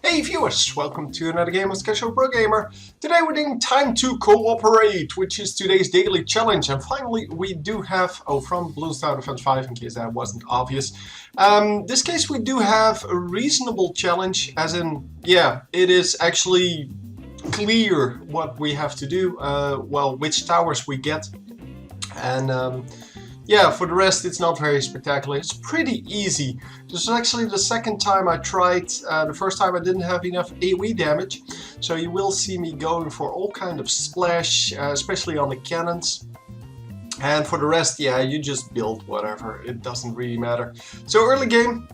Hey viewers, welcome to another game of Casual Pro Gamer. Today we're doing Time to Cooperate, which is today's daily challenge. And finally we do have, from Bloons Tower Defense 5, in case that wasn't obvious. This case we do have a reasonable challenge, as in, yeah, it is actually clear what we have to do, well, which towers we get. And yeah, for the rest it's not very spectacular. It's pretty easy. This is actually the second time I tried. The first time I didn't have enough AoE damage, so you will see me going for all kind of splash, especially on the cannons. And for the rest, yeah, you just build whatever. It doesn't really matter. So early game,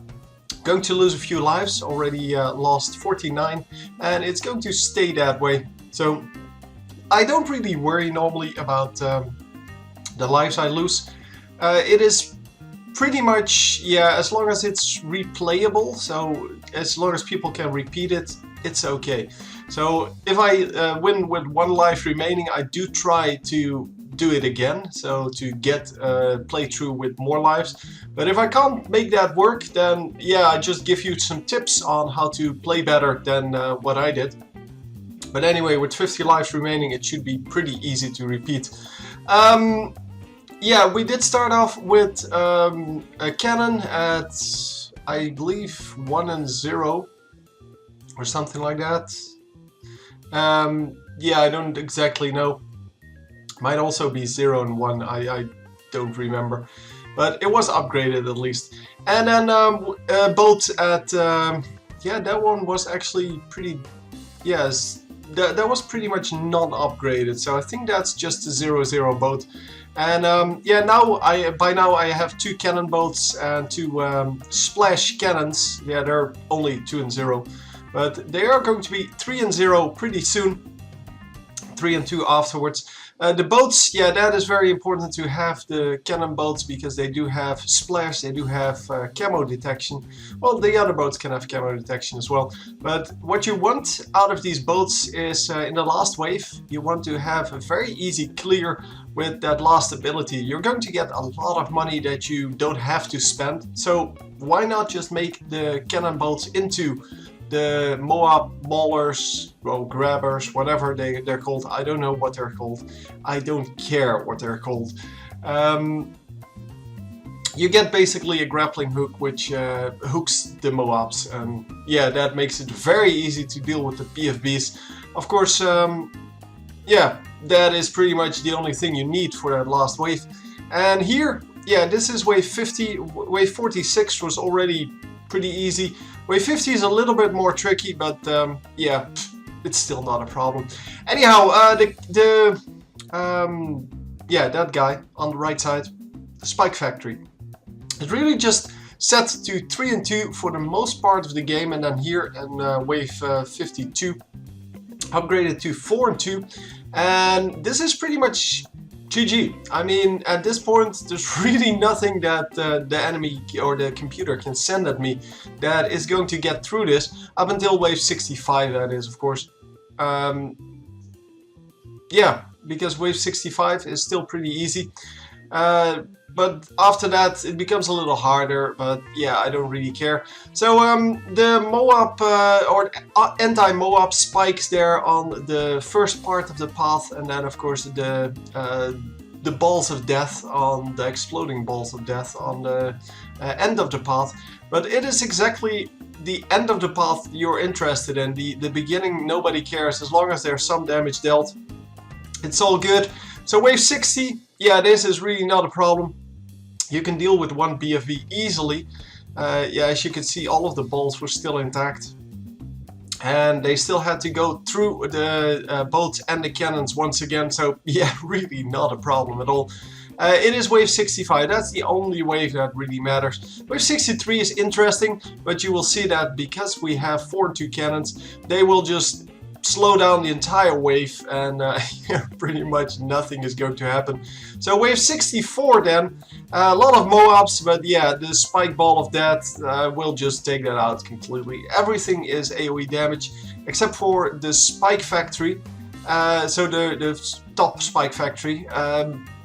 going to lose a few lives. Already lost 49, and it's going to stay that way. So I don't really worry normally about the lives I lose. It is pretty much, yeah, as long as it's replayable, so as long as people can repeat it, it's okay. So if I win with one life remaining, I do try to do it again, so to get a playthrough with more lives. But if I can't make that work, then yeah, I just give you some tips on how to play better than what I did. But anyway, with 50 lives remaining, it should be pretty easy to repeat. Yeah, we did start off with a cannon at, I believe, 1 and 0 or something like that. Yeah, I don't exactly know. Might also be 0 and 1, I don't remember. But it was upgraded at least. And then boats at, yeah, that one was actually pretty, yes, that was pretty much not upgraded. So I think that's just a 0-0 boat. And yeah, now by now I have 2 cannon boats and 2 splash cannons. Yeah, they're only 2 and 0, but they are going to be 3 and 0 pretty soon. 3 and 2 afterwards. The boats, yeah, that is very important to have the cannon boats, because they do have splash, they do have camo detection. Well, the other boats can have camo detection as well. But what you want out of these boats is, in the last wave, you want to have a very easy clear with that last ability. You're going to get a lot of money that you don't have to spend. So why not just make the cannon boats into the Moab maulers, or grabbers, whatever they're called. I don't know what they're called. I don't care what they're called. You get basically a grappling hook which hooks the Moabs, and yeah, that makes it very easy to deal with the PFBs. Of course, yeah, that is pretty much the only thing you need for that last wave. And here, yeah, this is wave 50. Wave 46 was already pretty easy. Wave 50 is a little bit more tricky, but yeah, it's still not a problem. Anyhow, yeah, that guy on the right side, the Spike Factory, it's really just set to 3 and 2 for the most part of the game, and then here in wave 52, upgraded to 4 and 2, and this is pretty much GG. I mean, at this point, there's really nothing that the enemy or the computer can send at me that is going to get through this, up until wave 65, that is, of course. Yeah, because wave 65 is still pretty easy. But after that, it becomes a little harder, but yeah, I don't really care. So the Moab or anti-Moab spikes there on the first part of the path, and then of course the balls of death on the exploding balls of death on the end of the path. But it is exactly the end of the path you're interested in. The beginning, nobody cares. As long as there's some damage dealt, it's all good. So wave 60, yeah, this is really not a problem. You can deal with 1 BFB easily. Yeah, as you can see, all of the balls were still intact. And they still had to go through the boats and the cannons once again. So yeah, really not a problem at all. It is wave 65, that's the only wave that really matters. Wave 63 is interesting, but you will see that because we have 4 and 2 cannons, they will just slow down the entire wave, and yeah, pretty much nothing is going to happen. So wave 64 then, a lot of Moabs, but yeah, the spike ball of death will just take that out completely. Everything is AoE damage, except for the Spike Factory, so the top Spike Factory,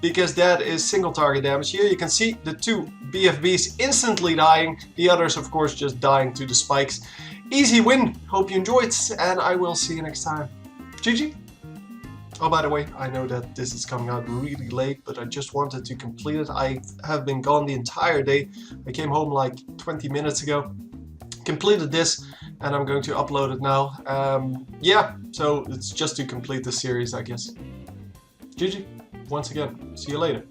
because that is single target damage. Here you can see the 2 BFBs instantly dying, the others of course just dying to the spikes. easy win. Hope you enjoyed, and I will see you next time. GG. Oh, by the way, I know that this is coming out really late, but I just wanted to complete it. I have been gone the entire day. I came home like 20 minutes ago, completed this, and I'm going to upload it now. Yeah, so it's just to complete the series, I guess. GG. Once again, see you later.